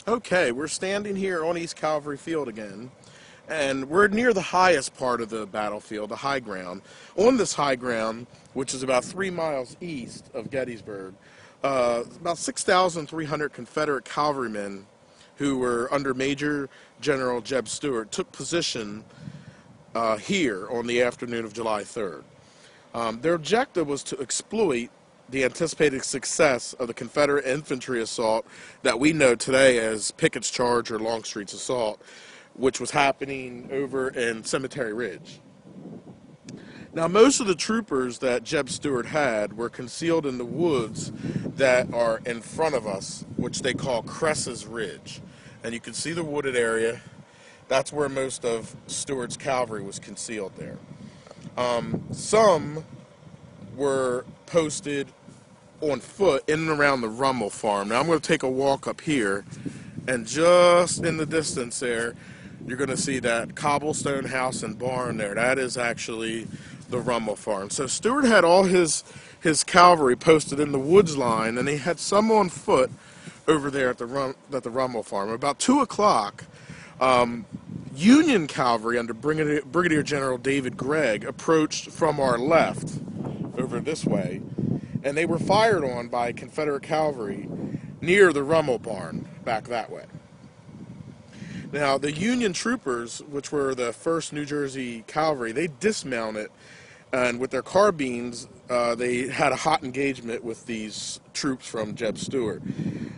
Okay, we're standing here on East Cavalry Field again, and we're near the highest part of the battlefield, the high ground. On this high ground, which is about 3 miles east of Gettysburg, about 6,300 Confederate cavalrymen who were under Major General Jeb Stuart took position here on the afternoon of July 3rd. Their objective was to exploit the anticipated success of the Confederate infantry assault that we know today as Pickett's Charge or Longstreet's assault, which was happening over in Cemetery Ridge. Now, most of the troopers that Jeb Stuart had were concealed in the woods that are in front of us, which they call Cress's Ridge. And you can see the wooded area. That's where most of Stuart's cavalry was concealed there. Some were posted on foot in and around the Rummel farm. Now I'm going to take a walk up here, and just in the distance there, you're going to see that cobblestone house and barn there. That is actually the Rummel farm. So Stuart had all his cavalry posted in the woods line, and he had some on foot over there at the Rummel farm. About 2 o'clock, Union cavalry under Brigadier General David Gregg approached from our left over this way, and they were fired on by Confederate cavalry near the Rummel barn back that way. Now, the Union troopers, which were the 1st New Jersey Cavalry, they dismounted, and with their carbines, they had a hot engagement with these troops from Jeb Stuart.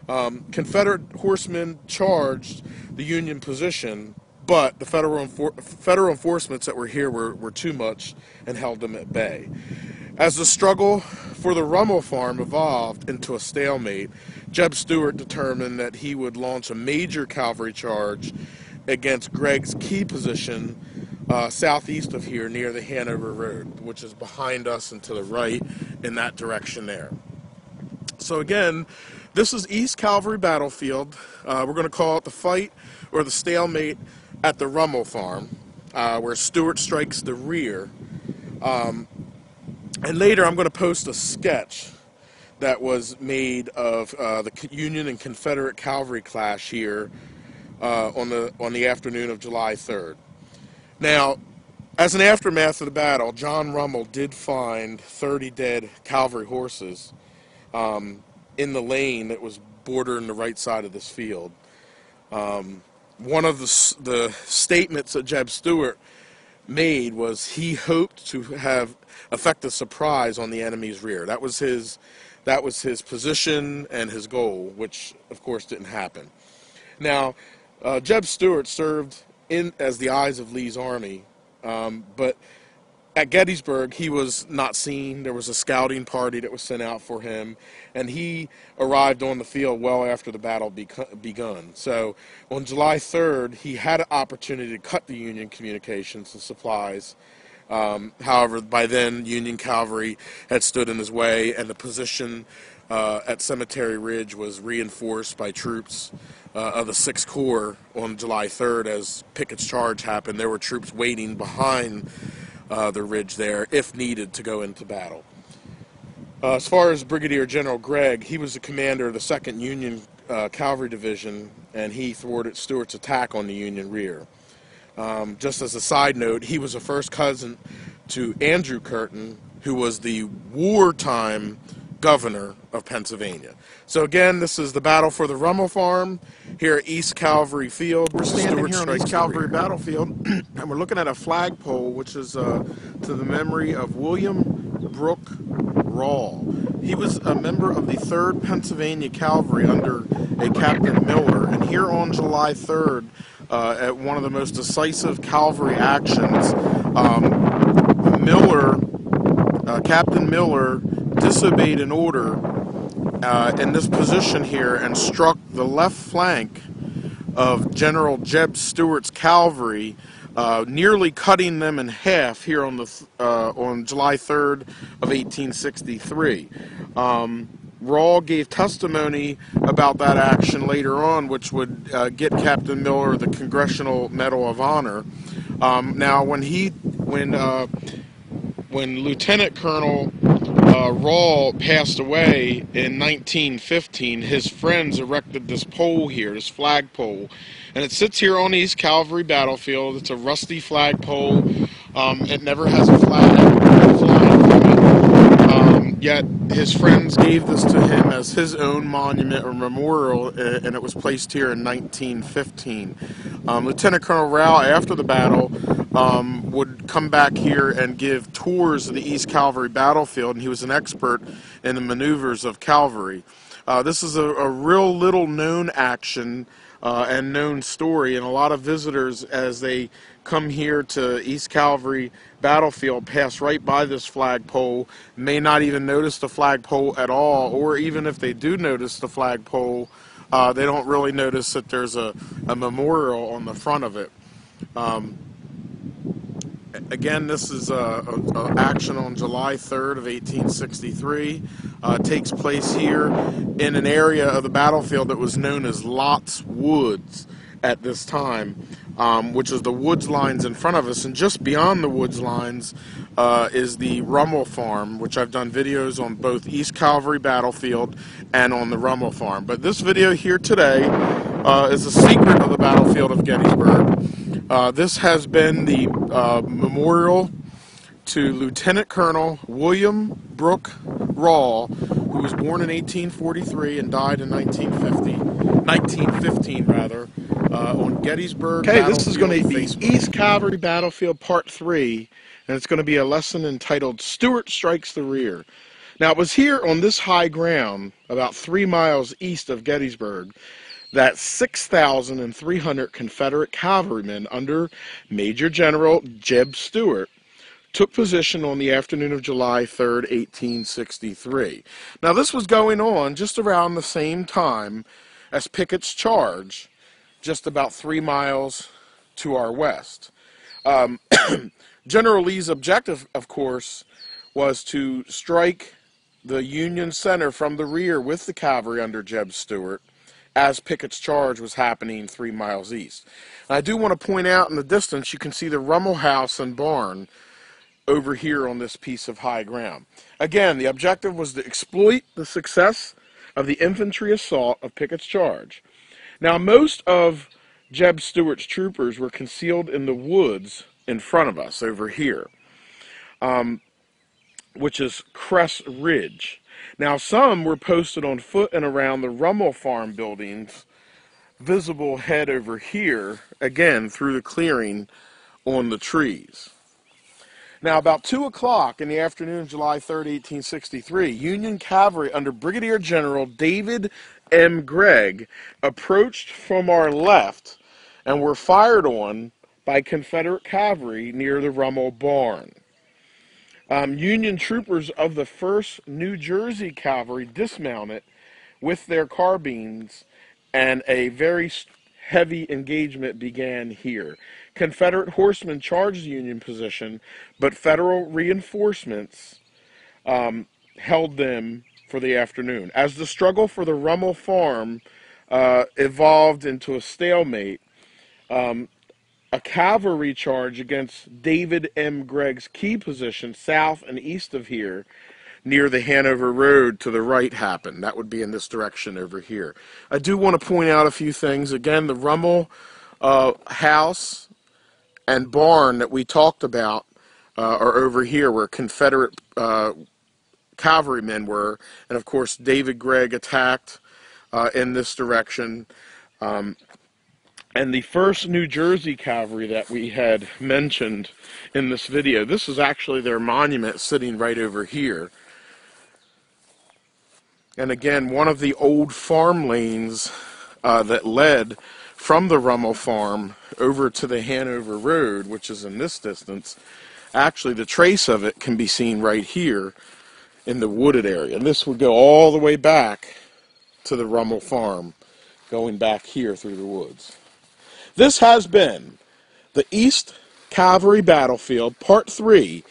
Confederate horsemen charged the Union position, but the federal enforcements that were here were too much and held them at bay. As the struggle for the Rummel farm evolved into a stalemate, Jeb Stuart determined that he would launch a major cavalry charge against Gregg's key position southeast of here near the Hanover Road, which is behind us and to the right in that direction there. So again, this is East Cavalry Battlefield. We're going to call it the fight or the stalemate at the Rummel farm, where Stuart strikes the rear. And later I'm going to post a sketch that was made of the Union and Confederate cavalry clash here on the afternoon of July 3rd. Now, as an aftermath of the battle, John Rummel did find 30 dead cavalry horses in the lane that was bordering the right side of this field. One of the statements that Jeb Stuart made was he hoped to have effective surprise on the enemy's rear. That was his position and his goal, which of course didn't happen. Now, Jeb Stuart served as the eyes of Lee's army, but at Gettysburg, he was not seen. There was a scouting party that was sent out for him, and he arrived on the field well after the battle begun. So on July 3rd, he had an opportunity to cut the Union communications and supplies. However, by then, Union cavalry had stood in his way, and the position at Cemetery Ridge was reinforced by troops of the 6th Corps on July 3rd. As Pickett's Charge happened, there were troops waiting behind the ridge there, if needed, to go into battle. As far as Brigadier General Gregg, he was the commander of the 2nd Union Cavalry Division, and he thwarted Stuart's attack on the Union rear. Just as a side note, he was a first cousin to Andrew Curtin, who was the wartime governor of Pennsylvania. So again, this is the battle for the Rummel farm here at East Cavalry Field. We're standing here on East Cavalry Battlefield, and we're looking at a flagpole, which is to the memory of William Brooke Rawle. He was a member of the 3rd Pennsylvania Cavalry under a Captain Miller, and here on July 3rd, at one of the most decisive cavalry actions, Captain Miller disobeyed an order in this position here and struck the left flank of General Jeb Stuart's cavalry, nearly cutting them in half here on July 3rd of 1863. Rawle gave testimony about that action later on, which would get Captain Miller the Congressional Medal of Honor. Now, when Lieutenant Colonel Rawl passed away in 1915, his friends erected this pole here, this flagpole, and it sits here on the East Cavalry battlefield. It's a rusty flagpole. It never has a flag flying from it. Yet his friends gave this to him as his own monument or memorial, and it was placed here in 1915. Lieutenant Colonel Rao, after the battle, would come back here and give tours of the East Cavalry battlefield, and he was an expert in the maneuvers of cavalry. This is a real little known action and known story, and a lot of visitors, as they come here to East Cavalry battlefield, pass right by this flagpole, may not even notice the flagpole at all, or even if they do notice the flagpole, they don't really notice that there's a memorial on the front of it. Again, this is a action on July 3rd of 1863. Takes place here in an area of the battlefield that was known as Lott's Woods at this time, which is the woods lines in front of us. And just beyond the woods lines is the Rummel Farm, which I've done videos on both East Cavalry battlefield and on the Rummel Farm. But this video here today is a secret of the battlefield of Gettysburg. This has been the memorial to Lieutenant Colonel William Brooke Rawl, who was born in 1843 and died in 1915 rather, on Gettysburg. Okay, this is going to be East Cavalry Battlefield Part 3, and it's going to be a lesson entitled Stuart Strikes the Rear. Now, it was here on this high ground, about 3 miles east of Gettysburg, that 6,300 Confederate cavalrymen under Major General Jeb Stuart took position on the afternoon of July 3rd, 1863. Now, this was going on just around the same time as Pickett's charge, just about 3 miles to our west. General Lee's objective, of course, was to strike the Union center from the rear with the cavalry under Jeb Stuart, as Pickett's charge was happening 3 miles east. And I do want to point out in the distance, you can see the Rummel House and barn over here on this piece of high ground. Again, the objective was to exploit the success of the infantry assault of Pickett's charge. Now, most of Jeb Stuart's troopers were concealed in the woods in front of us over here, which is Cress Ridge. Now, some were posted on foot and around the Rummel Farm buildings, visible head over here, again, through the clearing on the trees. Now, about 2 o'clock in the afternoon of July 3rd, 1863, Union cavalry under Brigadier General David M. Gregg approached from our left and were fired on by Confederate cavalry near the Rummel barn. Union troopers of the 1st New Jersey Cavalry dismounted with their carbines, and a very heavy engagement began here. Confederate horsemen charged the Union position, but Federal reinforcements held them for the afternoon. As the struggle for the Rummel Farm evolved into a stalemate, a cavalry charge against David M. Gregg's key position south and east of here near the Hanover Road to the right happened. That would be in this direction over here. I do want to point out a few things. Again, the Rummel house and barn that we talked about are over here where Confederate cavalrymen were. And of course, David Gregg attacked in this direction. And the 1st New Jersey Cavalry that we had mentioned in this video, this is actually their monument sitting right over here. And again, one of the old farm lanes that led from the Rummel Farm over to the Hanover Road, which is in this distance, actually the trace of it can be seen right here in the wooded area. And this would go all the way back to the Rummel Farm, going back here through the woods. This has been the East Cavalry Battlefield, Part 3,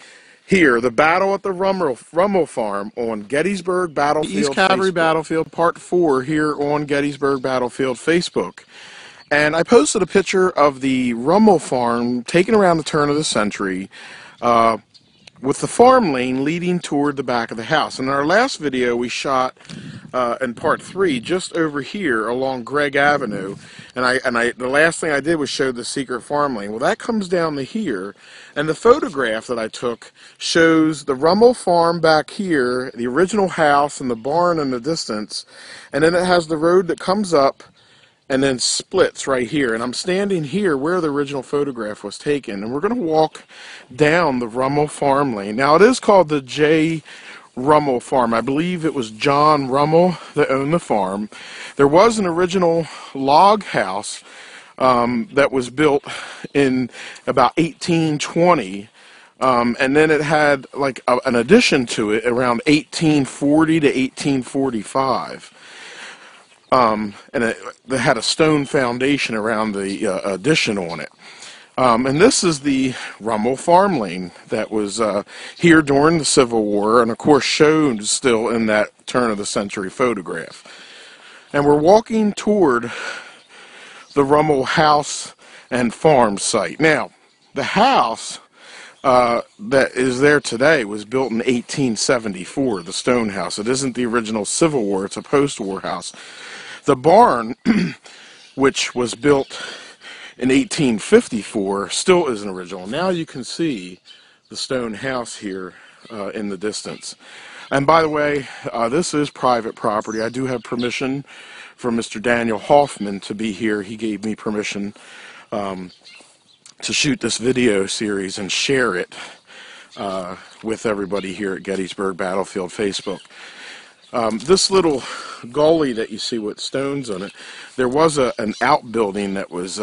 here, the battle at the Rummel Farm on Gettysburg Battlefield East Cavalry Facebook. Battlefield, Part 4, here on Gettysburg Battlefield Facebook. And I posted a picture of the Rummel Farm taken around the turn of the century, with the farm lane leading toward the back of the house. In our last video, we shot in part 3 just over here along Gregg Avenue, and the last thing I did was show the secret farm lane. Well, that comes down to here, and the photograph that I took shows the Rummel farm back here, the original house and the barn in the distance, and then it has the road that comes up and then splits right here. And I'm standing here where the original photograph was taken, and we're going to walk down the Rummel farm lane. Now, it is called the J. Rummel farm. I believe it was John Rummel that owned the farm. There was an original log house that was built in about 1820, and then it had like an addition to it around 1840 to 1845. And it had a stone foundation around the addition on it. And this is the Rummel farm lane that was here during the Civil War, and of course shown still in that turn of the century photograph. And we're walking toward the Rummel house and farm site. Now, the house that is there today was built in 1874, the stone house. It isn't the original Civil War, it's a post-war house. The barn, which was built in 1854, still isn't original. Now you can see the stone house here in the distance. And by the way, this is private property. I do have permission from Mr. Daniel Hoffman to be here. He gave me permission to shoot this video series and share it with everybody here at Gettysburg Battlefield Facebook. This little gully that you see with stones on it, there was an outbuilding that was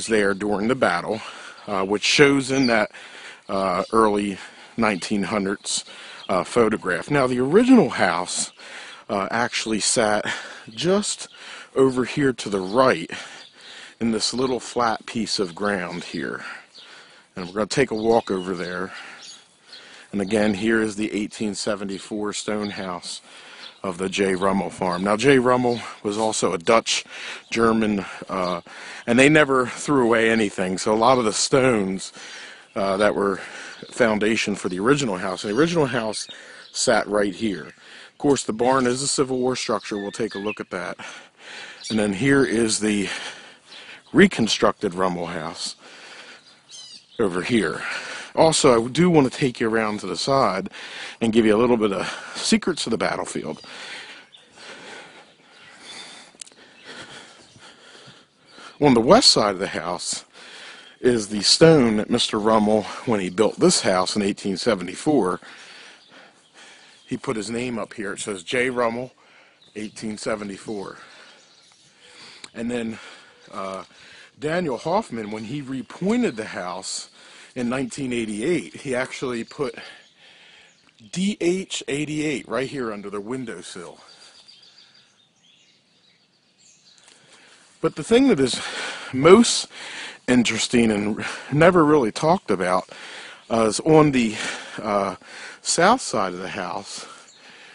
there during the battle, which shows in that early 1900s photograph. Now, the original house actually sat just over here to the right in this little flat piece of ground here. And we're going to take a walk over there. And again, here is the 1874 stone house of the J. Rummel farm. Now, J. Rummel was also a Dutch-German, and they never threw away anything. So a lot of the stones that were foundation for the original house, and the original house sat right here. Of course, the barn is a Civil War structure. We'll take a look at that. And then here is the reconstructed Rummel house over here. Also, I do want to take you around to the side and give you a little bit of secrets of the battlefield. On the west side of the house is the stone that Mr. Rummel, when he built this house in 1874, he put his name up here. It says J. Rummel, 1874. And then Daniel Hoffman, when he repointed the house in 1988, he actually put DH88 right here under the windowsill. But the thing that is most interesting and never really talked about is on the south side of the house,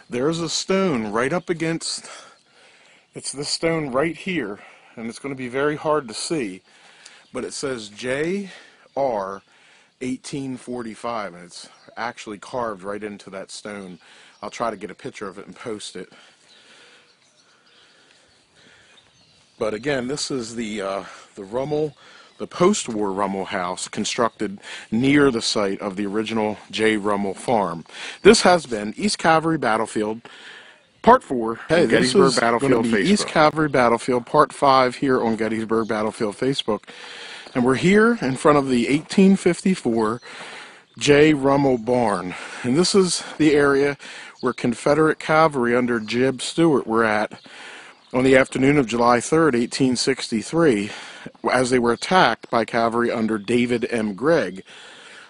there's a stone right up against, it's this stone right here, and it's going to be very hard to see, but it says J.R. 1845, and it's actually carved right into that stone. I'll try to get a picture of it and post it. But again, this is the Rummel, the post-war Rummel house constructed near the site of the original J. Rummel farm. This has been East Cavalry Battlefield Part 4 on Gettysburg Battlefield Facebook. East Cavalry Battlefield Part 5 here on Gettysburg Battlefield Facebook. And we're here in front of the 1854 J. Rummel barn. And this is the area where Confederate cavalry under Jeb Stuart were at on the afternoon of July 3rd, 1863, as they were attacked by cavalry under David M. Gregg,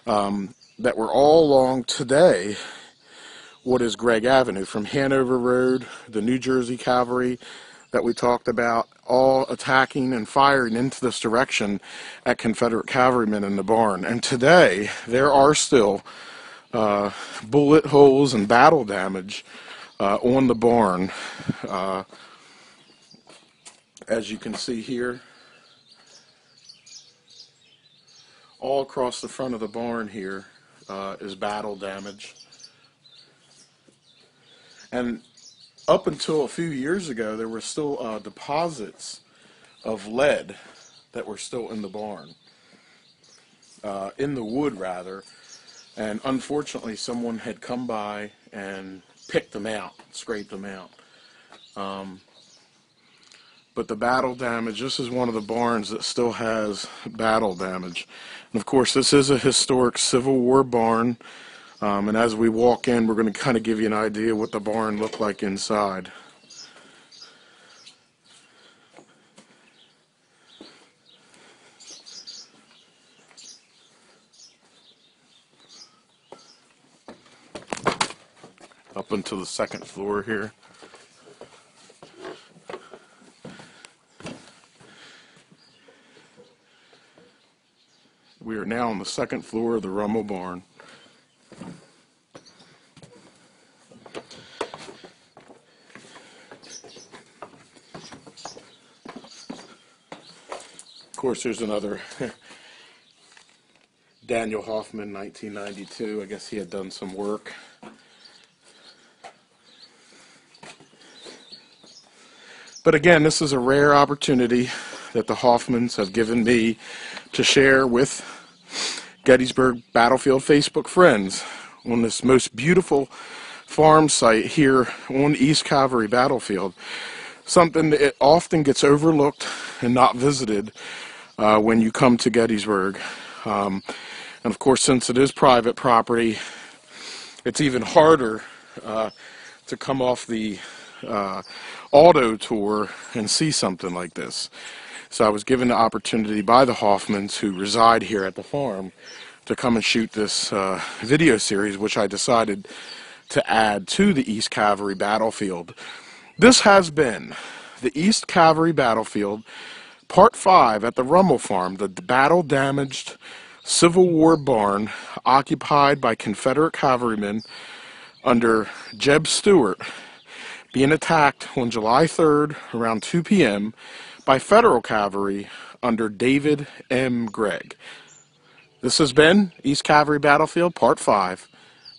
that were all along today what is Gregg Avenue, from Hanover Road, the New Jersey cavalry that we talked about, all attacking and firing into this direction at Confederate cavalrymen in the barn. And today, there are still bullet holes and battle damage on the barn, as you can see here. All across the front of the barn here, is battle damage. And up until a few years ago, there were still deposits of lead that were still in the barn, in the wood rather. And unfortunately, someone had come by and picked them out, scraped them out. But the battle damage, this is one of the barns that still has battle damage. And of course, this is a historic Civil War barn. And as we walk in, we're going to kind of give you an idea what the barn looked like inside. Up into the second floor here. We are now on the second floor of the Rummel barn. Of course, there's another Daniel Hoffman, 1992. I guess he had done some work. But again, this is a rare opportunity that the Hoffmans have given me to share with Gettysburg Battlefield Facebook friends on this most beautiful farm site here on East Cavalry Battlefield. Something that often gets overlooked and not visited when you come to Gettysburg. And of course, since it is private property, it's even harder to come off the auto tour and see something like this. So I was given the opportunity by the Hoffmans, who reside here at the farm, to come and shoot this video series, which I decided to add to the East Cavalry Battlefield. This has been the East Cavalry Battlefield, Part 5 at the Rummel Farm, the battle-damaged Civil War barn occupied by Confederate cavalrymen under Jeb Stuart, being attacked on July 3rd around 2 p.m. by Federal cavalry under David M. Gregg. This has been East Cavalry Battlefield Part 5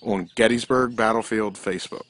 on Gettysburg Battlefield Facebook.